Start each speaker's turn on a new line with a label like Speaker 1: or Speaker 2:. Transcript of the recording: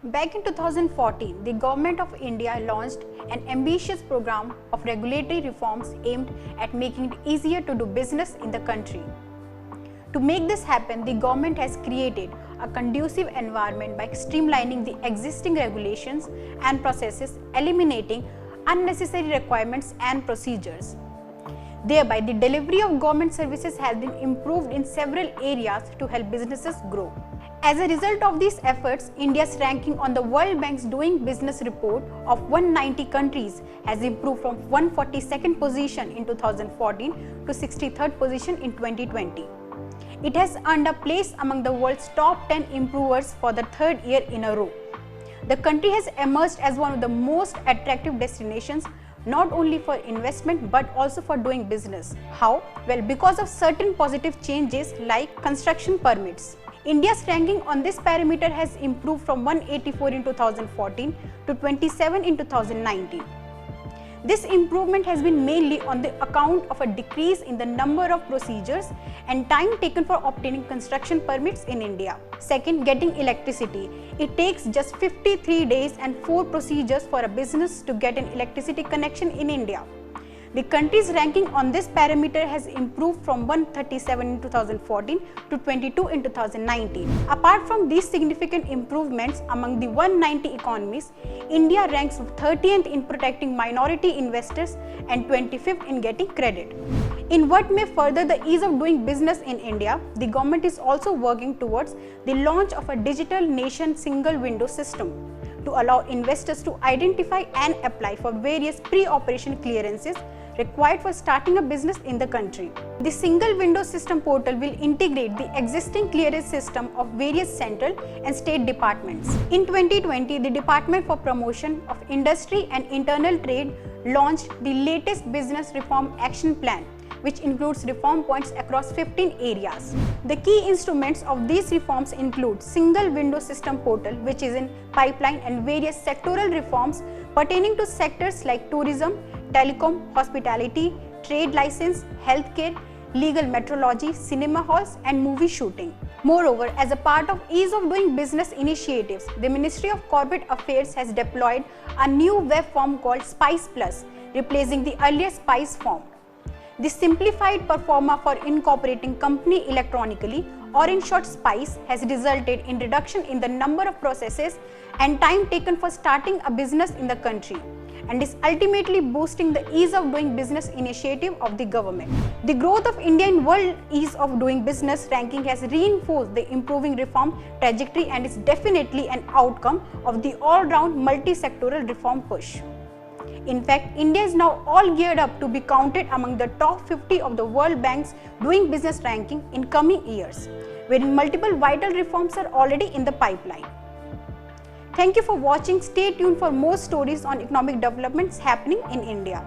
Speaker 1: Back in 2014, the Government of India launched an ambitious program of regulatory reforms aimed at making it easier to do business in the country. To make this happen, the government has created a conducive environment by streamlining the existing regulations and processes, eliminating unnecessary requirements and procedures. Thereby, the delivery of government services has been improved in several areas to help businesses grow. As a result of these efforts, India's ranking on the World Bank's Doing Business report of 190 countries has improved from 142nd position in 2014 to 63rd position in 2020. It has earned a place among the world's top 10 improvers for the third year in a row. The country has emerged as one of the most attractive destinations not only for investment but also for doing business. How? Well, because of certain positive changes like construction permits. India's ranking on this parameter has improved from 184 in 2014 to 27 in 2019. This improvement has been mainly on the account of a decrease in the number of procedures and time taken for obtaining construction permits in India. Second, getting electricity. It takes just 53 days and 4 procedures for a business to get an electricity connection in India. The country's ranking on this parameter has improved from 137 in 2014 to 22 in 2019. Apart from these significant improvements among the 190 economies, India ranks 30th in protecting minority investors and 25th in getting credit. In what may further the ease of doing business in India, the government is also working towards the launch of a digital nation single window system to allow investors to identify and apply for various pre-operation clearances required for starting a business in the country. The single window system portal will integrate the existing clearance system of various central and state departments. In 2020, the Department for Promotion of Industry and Internal Trade launched the latest Business Reform Action Plan, which includes reform points across 15 areas. The key instruments of these reforms include single window system portal, which is in pipeline, and various sectoral reforms pertaining to sectors like tourism, telecom, hospitality, trade license, healthcare, legal metrology, cinema halls and movie shooting. Moreover, as a part of ease of doing business initiatives, the Ministry of Corporate Affairs has deployed a new web form called SPICE Plus, replacing the earlier SPICE form. This simplified performa for incorporating company electronically, or in short SPICE, has resulted in reduction in the number of processes and time taken for starting a business in the country, and is ultimately boosting the ease of doing business initiative of the government. The growth of India in World Ease of Doing Business ranking has reinforced the improving reform trajectory and is definitely an outcome of the all-round multi-sectoral reform push. In fact, India is now all geared up to be counted among the top 50 of the World Bank's Doing Business ranking in coming years, wherein multiple vital reforms are already in the pipeline. Thank you for watching. Stay tuned for more stories on economic developments happening in India.